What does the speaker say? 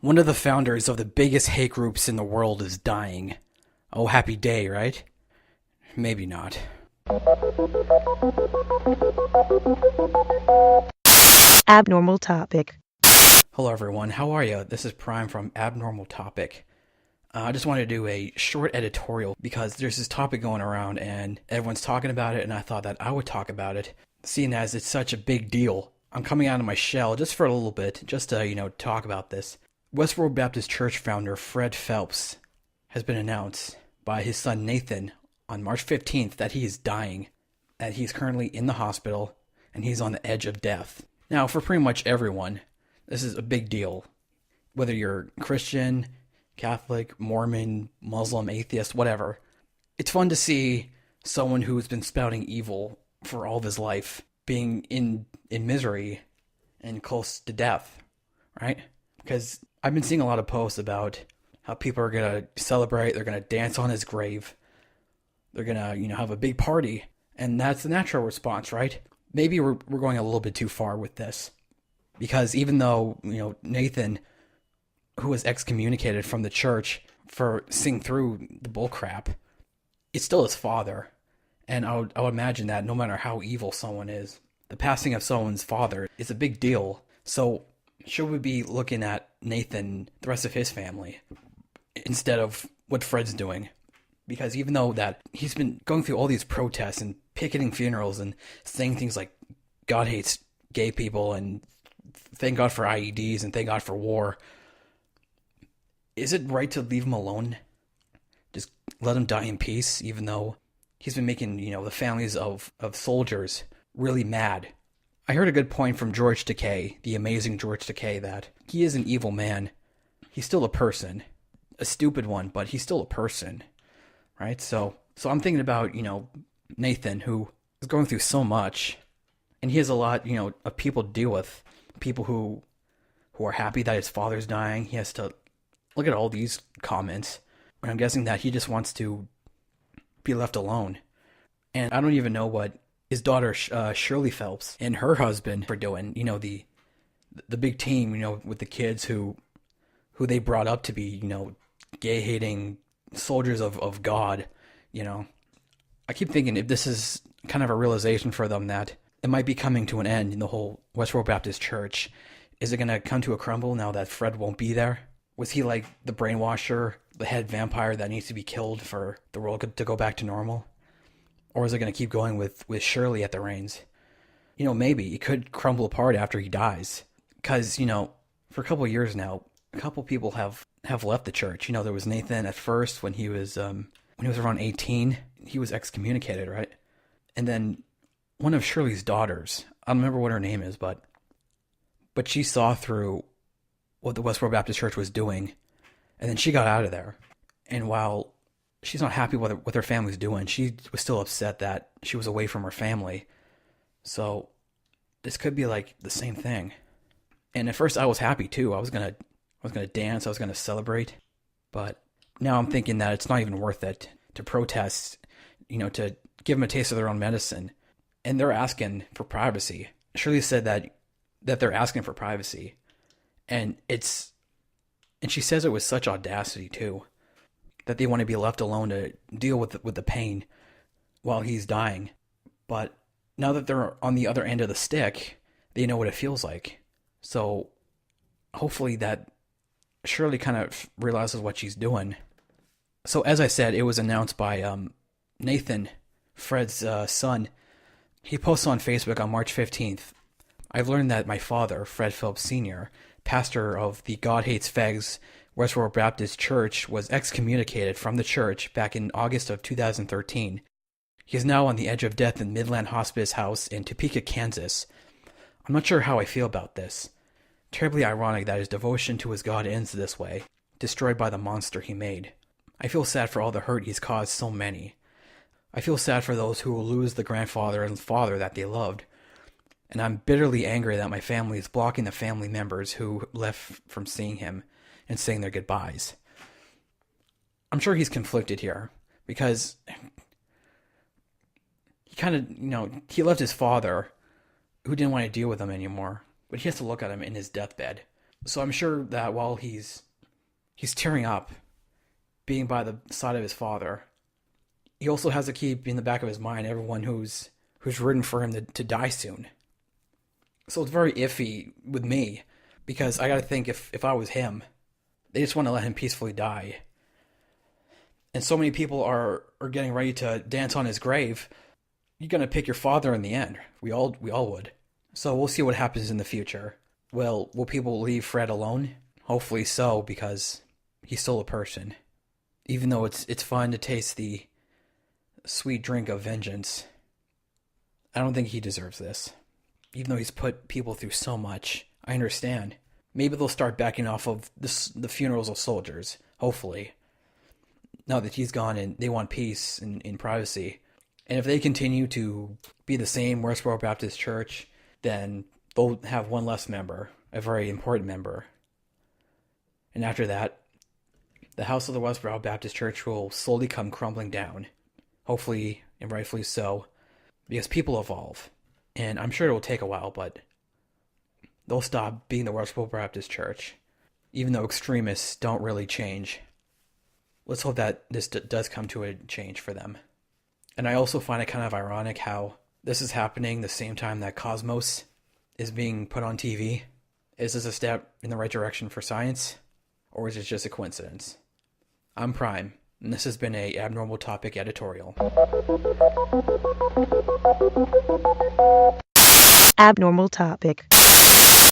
One of the founders of the biggest hate groups in the world is dying. Oh, happy day, right? Maybe not. Abnormal topic. Hello everyone, how are you? This is Prime from Abnormal Topic. I just wanted to do a short editorial because there's this topic going around and everyone's talking about it, and I thought that I would talk about it, seeing as it's such a big deal. I'm coming out of my shell just for a little bit, just to, talk about this. Westboro Baptist Church founder Fred Phelps has been announced by his son Nathan on March 15th that he is dying, that he's currently in the hospital, and he's on the edge of death. Now, for pretty much everyone, this is a big deal. Whether you're Christian, Catholic, Mormon, Muslim, atheist, whatever. It's fun to see someone who's been spouting evil for all of his life being in misery and close to death, right? Because I've been seeing a lot of posts about how people are going to celebrate, they're going to dance on his grave, they're going to, have a big party, and that's the natural response, right? Maybe we're going a little bit too far with this, because even though, Nathan, who was excommunicated from the church for seeing through the bull crap, it's still his father, and I would imagine that no matter how evil someone is, the passing of someone's father is a big deal. So should we be looking at Nathan, the rest of his family, instead of what Fred's doing? Because even though that he's been going through all these protests and picketing funerals and saying things like God hates gay people and thank God for IEDs and thank God for war, is it right to leave him alone? Just let him die in peace, even though he's been making, the families of soldiers really mad. I heard a good point from George Takei, the amazing George Takei, that he is an evil man. He's still a person. A stupid one, but he's still a person. Right? So I'm thinking about, Nathan, who is going through so much. And he has a lot, of people to deal with. People who are happy that his father's dying. He has to look at all these comments. And I'm guessing that he just wants to be left alone. And I don't even know what his daughter Shirley Phelps and her husband are doing. The big team, with the kids who they brought up to be, gay-hating soldiers of God, I keep thinking if this is kind of a realization for them that it might be coming to an end in the whole Westboro Baptist Church. Is it going to come to a crumble now that Fred won't be there? Was he like the brainwasher, the head vampire that needs to be killed for the world to go back to normal? Or is it going to keep going with Shirley at the reins? Maybe it could crumble apart after he dies. Because, for a couple of years now, a couple people have left the church. There was Nathan at first when he was around 18. He was excommunicated, right? And then one of Shirley's daughters, I don't remember what her name is, but she saw through what the Westboro Baptist Church was doing, and then she got out of there. And while she's not happy with what her family's doing, she was still upset that she was away from her family. So this could be like the same thing. And at first I was happy too. I was gonna dance, I was gonna celebrate. But now I'm thinking that it's not even worth it to protest, to give them a taste of their own medicine. And they're asking for privacy. Shirley said that they're asking for privacy. And she says it with such audacity too, that they want to be left alone to deal with the pain while he's dying. But now that they're on the other end of the stick, they know what it feels like. So hopefully that Shirley kind of realizes what she's doing. So as I said, it was announced by Nathan, Fred's son. He posts on Facebook on March 15th. I've learned that my father, Fred Phelps Sr., pastor of the God Hates Fags Westboro Baptist Church, was excommunicated from the church back in August of 2013. He is now on the edge of death in Midland Hospice House in Topeka, Kansas. I'm not sure how I feel about this. Terribly ironic that his devotion to his God ends this way, destroyed by the monster he made. I feel sad for all the hurt he's caused so many. I feel sad for those who will lose the grandfather and father that they loved. And I'm bitterly angry that my family is blocking the family members who left from seeing him and saying their goodbyes. I'm sure he's conflicted here because he kind of, he left his father who didn't want to deal with him anymore, but he has to look at him in his deathbed. So I'm sure that while he's tearing up, being by the side of his father, he also has to keep in the back of his mind everyone who's rooting for him to die soon. So it's very iffy with me, because I gotta think if I was him, they just want to let him peacefully die. And so many people are getting ready to dance on his grave. You're gonna pick your father in the end. We all would. So we'll see what happens in the future. Well, will people leave Fred alone? Hopefully so, because he's still a person. Even though it's fun to taste the sweet drink of vengeance, I don't think he deserves this. Even though he's put people through so much, I understand. Maybe they'll start backing off of the funerals of soldiers, hopefully. Now that he's gone and they want peace and privacy. And if they continue to be the same Westboro Baptist Church, then they'll have one less member, a very important member. And after that, the house of the Westboro Baptist Church will slowly come crumbling down. Hopefully, and rightfully so, because people evolve. And I'm sure it will take a while, but they'll stop being the Westboro Baptist Church, even though extremists don't really change. Let's hope that this does come to a change for them. And I also find it kind of ironic how this is happening the same time that Cosmos is being put on TV. Is this a step in the right direction for science? Or is it just a coincidence? I'm Prime, and this has been a Abnormal Topic Editorial. Abnormal topic.